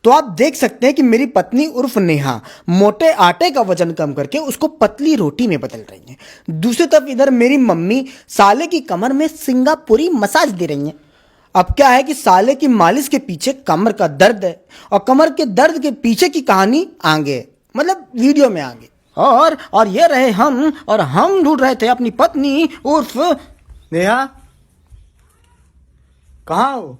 तो आप देख सकते हैं कि मेरी पत्नी उर्फ नेहा मोटे आटे का वजन कम करके उसको पतली रोटी में बदल रही है। दूसरी तरफ इधर मेरी मम्मी साले की कमर में सिंगापुरी मसाज दे रही हैं। अब क्या है कि साले की मालिश के पीछे कमर का दर्द है और कमर के दर्द के पीछे की कहानी आगे, मतलब वीडियो में आगे। और ये रहे हम, और हम ढूंढ रहे थे अपनी पत्नी उर्फ नेहा। कहाँ हो?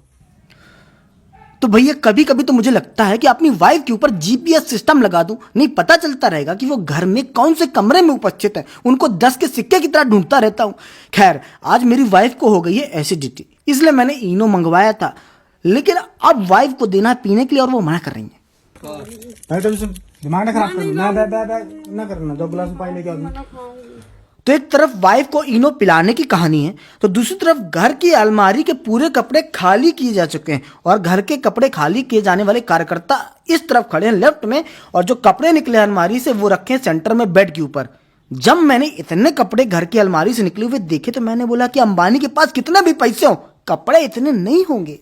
तो भैया कभी कभी तो मुझे लगता है कि अपनी वाइफ के ऊपर जीपीएस सिस्टम लगा दूं, नहीं पता चलता रहेगा कि वो घर में कौन से कमरे में उपस्थित है, उनको 10 के सिक्के की तरह ढूंढता रहता हूं। खैर आज मेरी वाइफ को हो गई है एसिडिटी, इसलिए मैंने इनो मंगवाया था, लेकिन अब वाइफ को देना है पीने के लिए और वो मना कर रही है। दिमाग ना खराब करना, 2 गिलास पानी लेके आओ। तो एक तरफ वाइफ को इनो पिलाने की कहानी है, तो दूसरी तरफ घर की अलमारी के पूरे कपड़े खाली किए जा चुके हैं और घर के कपड़े खाली किए जाने वाले कार्यकर्ता इस तरफ खड़े हैं लेफ्ट में, और जो कपड़े निकले अलमारी से वो रखे हैं सेंटर में बेड के ऊपर। जब मैंने इतने कपड़े घर की अलमारी से निकले हुए देखे तो मैंने बोला कि अंबानी के पास कितना भी पैसे हो, कपड़े इतने नहीं होंगे।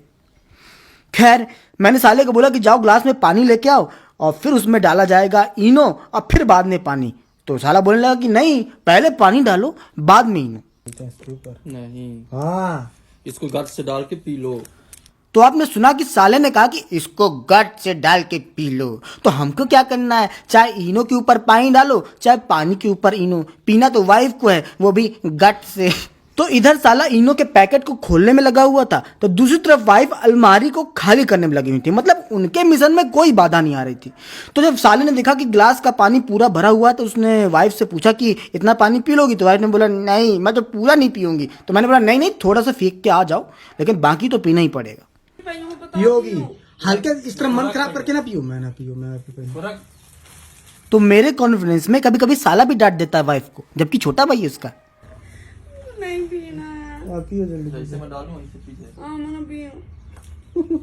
खैर मैंने साले को बोला कि जाओ ग्लास में पानी लेके आओ और फिर उसमें डाला जाएगा इनो और फिर बाद में पानी। तो साला बोलने लगा कि नहीं पहले पानी डालो बाद में इनो। नहीं हाँ इसको गट से डाल के पी लो। तो आपने सुना कि साले ने कहा कि इसको गट से डाल के पी लो, तो हमको क्या करना है, चाहे इनो के ऊपर पानी डालो चाहे पानी के ऊपर इनो, पीना तो वाइफ को है, वो भी गट से। तो इधर साला इनो के पैकेट को खोलने में लगा हुआ था, तो दूसरी तरफ वाइफ अलमारी को खाली करने में लगी हुई थी, मतलब उनके मिशन में कोई बाधा नहीं आ रही थी। तो जब साले ने देखा कि ग्लास का पानी पूरा भरा हुआ है तो उसने वाइफ से पूछा कि इतना पानी पी लोगी, तो वाइफ ने बोला नहीं मैं तो पूरा नहीं पीऊंगी। तो मैंने बोला नहीं नहीं थोड़ा सा फेंक के आ जाओ, लेकिन बाकी तो पीना ही पड़ेगा। पियोगी हल्के इस तरह मन खराब करके ना पियो, मैं ना पियो। तो मेरे कॉन्फिडेंस में कभी कभी साला भी डांट देता है वाइफ को, जबकि छोटा भाई है उसका। नहीं पीना है। पियो जल्दी। जैसे मैं डालूं वैसे पी जाए। मैंने पियो।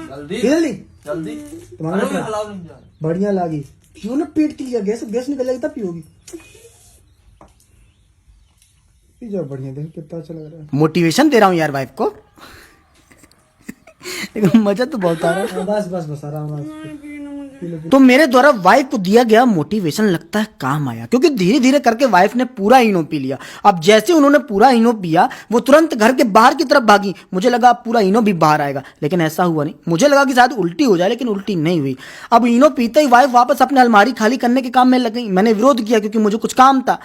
जल्दी जल्दी जल्दी। तुम्हारा अरे हलाव नहीं जा रहा। बढ़िया लागी, पियो ना, पेट के लिए गैस निकल जाएगी तब पियोगी। पी जाओ बढ़िया, देखो कितना अच्छा लग रहा है। मोटिवेशन दे रहा हूँ यार वाइफ को। लेकिन मजा तो बहुत आ रहा है। बस आराम से। तो मेरे द्वारा वाइफ को दिया गया मोटिवेशन लगता है काम आया, क्योंकि धीरे धीरे करके वाइफ ने पूरा इनो पी लिया। अब जैसे उन्होंने पूरा इनो पिया वो तुरंत घर के बाहर की तरफ भागी। मुझे लगा अब पूरा इनो भी बाहर आएगा, लेकिन ऐसा हुआ नहीं। मुझे लगा कि शायद उल्टी हो जाए, लेकिन उल्टी नहीं हुई। अब इनो पीते ही वाइफ वापस अपने अलमारी खाली करने के काम में लग गई। मैंने विरोध किया क्योंकि मुझे कुछ काम था।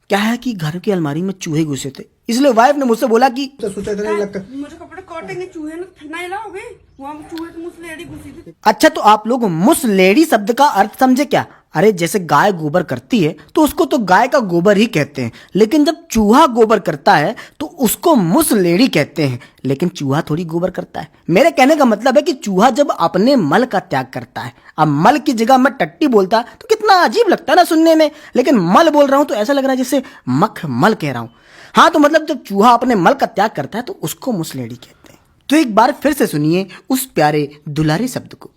क्या है कि घर की अलमारी में चूहे घुसे थे, इसलिए वाइफ ने मुझसे बोला कि मुझे कपड़े काटेंगे चूहे ना, नहीं लाओगे? वहाँ चूहे तो मुसलेड़ी घुसी थी। अच्छा तो आप लोग मुसलेड़ी शब्द का अर्थ समझे क्या? अरे जैसे गाय गोबर करती है तो उसको तो गाय का गोबर ही कहते हैं, लेकिन जब चूहा गोबर करता है तो उसको मुसलेड़ी कहते हैं, लेकिन चूहा थोड़ी गोबर करता है। मेरे कहने का मतलब है कि चूहा जब अपने मल का त्याग करता है, अब मल की जगह मैं टट्टी बोलता तो कितना अजीब लगता है ना सुनने में, लेकिन मल बोल रहा हूं तो ऐसा लग रहा है जैसे मखमल कह रहा हूं। हाँ तो मतलब जब चूहा अपने मल का त्याग करता है तो उसको मुसलेड़ी कहते हैं। तो एक बार फिर से सुनिए उस प्यारे दुलारे शब्द को।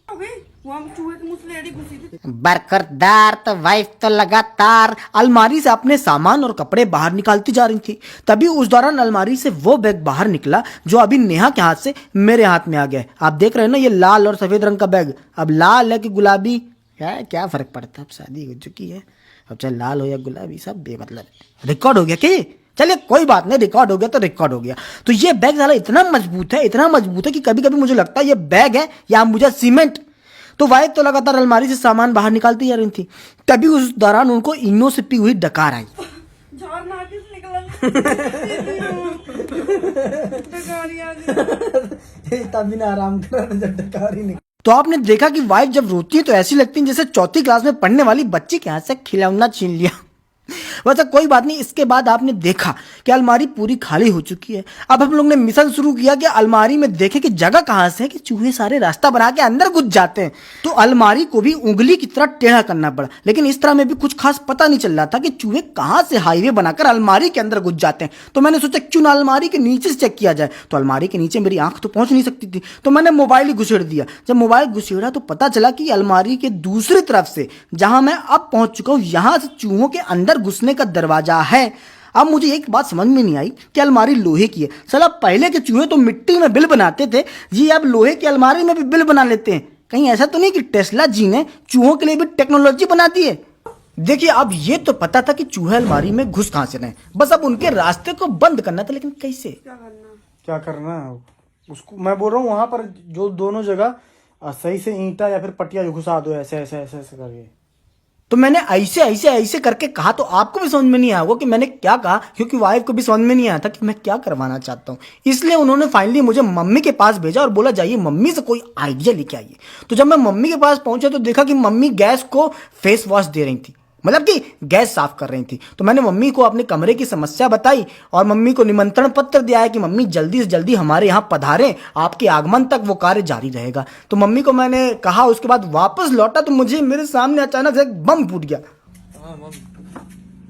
वहाँ चूहे तो मुसलेड़ी घुसी थी। बरकरदार तो वाइफ तो लगातार अलमारी से अपने सामान और कपड़े बाहर निकालती जा रही थी। तभी उस दौरान अलमारी से वो बैग बाहर निकला जो अभी नेहा के हाथ से मेरे हाथ में आ गया। आप देख रहे हैं ना ये लाल और सफेद रंग का बैग। अब लाल है कि गुलाबी क्या फर्क पड़ता है, अब शादी हो चुकी है, अब चाहे लाल हो या गुलाबी सब बेमतलब। रिकॉर्ड हो गया क्या? चलिए कोई बात नहीं, रिकॉर्ड हो गया तो रिकॉर्ड हो गया। तो ये बैग साला इतना मजबूत है कि कभी कभी मुझे लगता है ये बैग है या मुझे सीमेंट। तो वाइफ तो लगातार अलमारी से सामान बाहर निकालती जा रही थी। तभी उस दौरान उनको इनो से पी हुई डकार आई। तभी ना आराम कर। तो आपने देखा कि वाइफ जब रोती है तो ऐसी लगती है जैसे चौथी क्लास में पढ़ने वाली बच्ची के हाथ से खिलौना छीन लिया। वैसे कोई बात नहीं। इसके बाद आपने देखा कि अलमारी पूरी खाली हो चुकी है। अब हम लोग ने मिशन शुरू किया कि अलमारी में देखें कि जगह कहां से है कि चूहे सारे रास्ता बना के अंदर घुस जाते हैं। तो अलमारी को भी उंगली की तरह टेढ़ा करना पड़ा, लेकिन इस तरह में भी कुछ खास पता नहीं चल रहा था कि चूहे कहां से हाईवे बनाकर अलमारी के अंदर घुस जाते हैं। तो मैंने सोचा क्यों ना अलमारी के नीचे से चेक किया जाए। तो अलमारी के नीचे मेरी आंख तो पहुंच नहीं सकती थी, तो मैंने मोबाइल ही घुसेड़ दिया। जब मोबाइल घुसेड़ा तो पता चला कि अलमारी के दूसरी तरफ से, जहां मैं अब पहुंच चुका हूं, यहां से चूहों के अंदर घुसने का दरवाजा है। अब मुझे एक बात समझ में नहीं आई कि अलमारी लोहे की है। साला पहले के चूहे तो मिट्टी में बिल बनाते थे जी, अब लोहे की अलमारी में भी बिल बना लेते हैं। कहीं ऐसा तो नहीं कि टेस्ला जी ने चूहों के लिए भी टेक्नोलॉजी बना दी है। देखिए, अब ये तो पता था कि चूहे अलमारी में घुस कहां से रहे, बस अब उनके रास्ते को बंद करना था, लेकिन कैसे? क्या करना उसको मैं बोल रहा हूँ, वहां पर जो दोनों जगह सही से ईंटा या फिर पटिया जो घुसा दो, ऐसे ऐसे ऐसे ऐसे करके। तो मैंने ऐसे ऐसे ऐसे करके कहा तो आपको भी समझ में नहीं आया होगा कि मैंने क्या कहा, क्योंकि वाइफ को भी समझ में नहीं आया था कि मैं क्या करवाना चाहता हूँ। इसलिए उन्होंने फाइनली मुझे मम्मी के पास भेजा और बोला जाइए मम्मी से कोई आइडिया लेके आइए। तो जब मैं मम्मी के पास पहुंचा तो देखा कि मम्मी गैस को फेस वॉश दे रही थी, मतलब कि गैस साफ कर रही थी। तो मैंने मम्मी को अपने कमरे की समस्या बताई और मम्मी को निमंत्रण पत्र दिया है कि मम्मी जल्दी से जल्दी हमारे यहाँ पधारें, आपके आगमन तक वो कार्य जारी रहेगा। तो मम्मी को मैंने कहा, उसके बाद वापस लौटा तो मुझे मेरे सामने अचानक से एक बम फूट गया।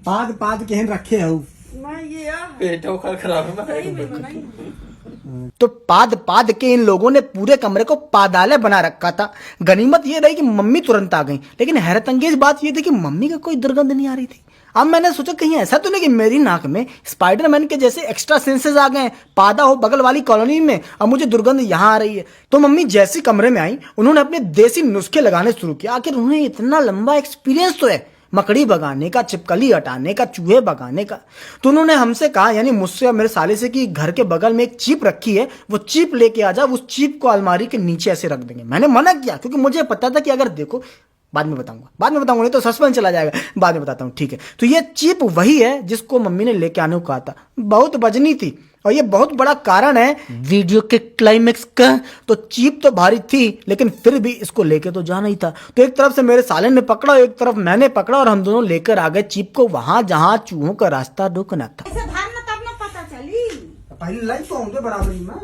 पाद पाद के रखे हो मैं ये यार पेट खराब है सही में बनाई। तो पाद पाद के इन लोगों ने पूरे कमरे को पादालय बना रखा था। गनीमत ये रही कि मम्मी तुरंत आ गई, लेकिन हैरत अंगेज बात ये थी कि मम्मी का कोई दुर्गंध नहीं आ रही थी। अब मैंने सोचा कहीं ऐसा तो नहीं कि मेरी नाक में स्पाइडरमैन के जैसे एक्स्ट्रा सेंसेस आ गए, पादा हो बगल वाली कॉलोनी में, अब मुझे दुर्गंध यहाँ आ रही है। तो मम्मी जैसी कमरे में आई, उन्होंने अपने देसी नुस्खे लगाने शुरू किया। आखिर उन्हें इतना लंबा एक्सपीरियंस तो है मकड़ी भगाने का, छिपकली हटाने का, चूहे भगाने का। तो उन्होंने हमसे कहा, यानी मुझसे और मेरे साले से, कि घर के बगल में एक चीप रखी है, वो चीप लेके आ जा, उस चीप को अलमारी के नीचे ऐसे रख देंगे। मैंने मना किया क्योंकि मुझे पता था कि अगर देखो, बाद में बताऊंगा नहीं तो सस्पेंस चला जाएगा, बाद में बताता हूँ, ठीक है। तो ये चीप वही है जिसको मम्मी ने लेके आने को कहा था। बहुत बजनी थी और ये बहुत बड़ा कारण है वीडियो के क्लाइमेक्स का। तो चीप तो भारी थी, लेकिन फिर भी इसको लेके तो जाना ही था। तो एक तरफ से मेरे साले ने पकड़ा, एक तरफ मैंने पकड़ा, और हम दोनों लेकर आ गए चीप को वहां जहां चूहों का रास्ता रोकना था। ऐसे धारना तब ना पता चली पहले लाइफ तो होंगे बराबरी में।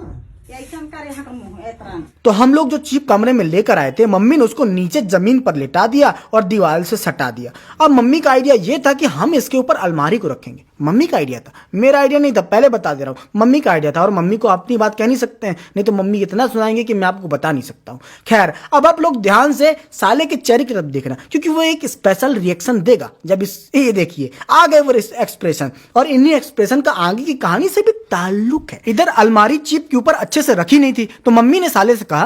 ऐसा करे यहाँ का मुंह एतरान। तो हम लोग जो चीप कमरे में लेकर आए थे, मम्मी ने उसको नीचे जमीन पर लेटा दिया और दीवार से सटा दिया। अब मम्मी का आइडिया ये था कि हम इसके ऊपर अलमारी को रखेंगे। मम्मी का आइडिया था, मेरा आइडिया नहीं था, पहले बता दे रहा हूँ। मम्मी का आइडिया था और मम्मी को अपनी बात कह नहीं सकते हैं, नहीं तो मम्मी इतना सुनाएंगे कि मैं आपको बता नहीं सकता हूँ। खैर, अब आप लोग ध्यान से साले के चेहरे की तरफ देखना, क्योंकि वो एक स्पेशल रिएक्शन देगा जब ये देखिए आ गए वो एक्सप्रेशन, और इन्हीं एक्सप्रेशन का आगे की कहानी से भी ताल्लुक है। इधर अलमारी चीप के ऊपर अच्छे से रखी नहीं थी, तो मम्मी ने साले से कहा,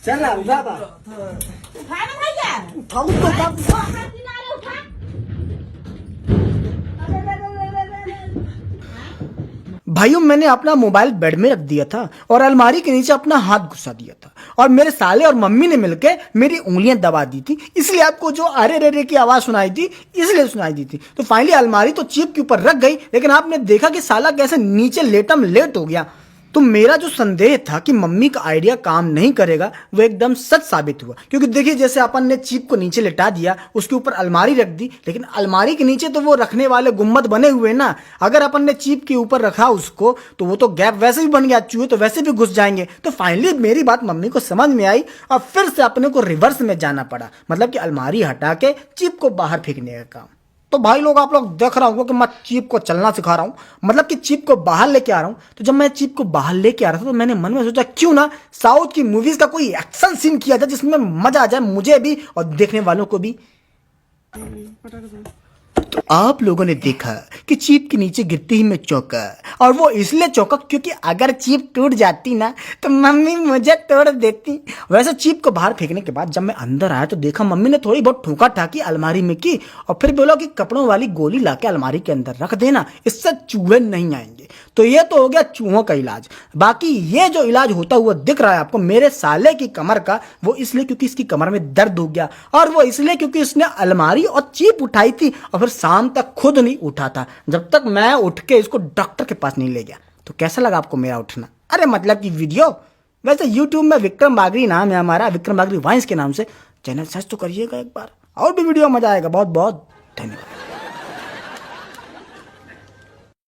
चल उठा था उठा ना भैया, उठाऊ तो था। अपना किनारे उठा। भाइयों, मैंने अपना मोबाइल बेड में रख दिया था और अलमारी के नीचे अपना हाथ घुसा दिया था, और मेरे साले और मम्मी ने मिलकर मेरी उंगलियां दबा दी थी, इसलिए आपको जो अरे रे रे की आवाज सुनाई थी, इसलिए सुनाई दी थी। तो फाइनली अलमारी तो चीप के ऊपर रख गई, लेकिन आपने देखा कि साला कैसे नीचे लेटम लेट हो गया। तो मेरा जो संदेह था कि मम्मी का आइडिया काम नहीं करेगा, वो एकदम सच साबित हुआ। क्योंकि देखिए, जैसे अपन ने चीप को नीचे लिटा दिया, उसके ऊपर अलमारी रख दी, लेकिन अलमारी के नीचे तो वो रखने वाले गुम्बद बने हुए ना। अगर अपन ने चीप के ऊपर रखा उसको, तो वो तो गैप वैसे भी बन गया, चूहे तो वैसे भी घुस जाएंगे। तो फाइनली मेरी बात मम्मी को समझ में आई और फिर से अपने को रिवर्स में जाना पड़ा, मतलब कि अलमारी हटा के चीप को बाहर फेंकने का काम। तो भाई लोग, आप लोग देख रहा होगा कि मैं चीप को चलना सिखा रहा हूँ, मतलब कि चीप को बाहर लेके आ रहा हूँ। तो जब मैं चीप को बाहर लेके आ रहा था, तो मैंने मन में सोचा क्यों ना साउथ की मूवीज का कोई एक्शन सीन किया जाए जिसमें मजा आ जाए मुझे भी और देखने वालों को भी। तो आप लोगों ने देखा कि चीप के नीचे गिरते ही मैं चौंका, और वो इसलिए चौंका क्योंकि अगर चीप टूट जाती ना तो मम्मी मुझे तोड़ देती। वैसे चीप को बाहर फेंकने के बाद जब मैं अंदर आया तो देखा मम्मी ने थोड़ी बहुत ठोका ठाकी अलमारी में की, और फिर बोला कि कपड़ों वाली गोली लाके अलमारी के अंदर रख देना, इससे चूहे नहीं आएंगे। तो ये तो हो गया चूहों का इलाज। बाकी ये जो इलाज होता हुआ दिख रहा है आपको मेरे साले की कमर का, वो इसलिए क्योंकि इसकी कमर में दर्द हो गया, और वो इसलिए क्योंकि इसने अलमारी और चीप उठाई थी और फिर शाम तक खुद नहीं उठा था, जब तक मैं उठ के इसको डॉक्टर के पास नहीं ले गया। तो कैसा लगा आपको मेरा उठना? अरे मतलब कि वीडियो। वैसे यूट्यूब में विक्रम बागरी नाम है हमारा, विक्रम बागरी वाइंस के नाम से चैनल सर्च तो करिएगा एक बार, और भी वीडियो मजा आएगा। बहुत बहुत धन्यवाद।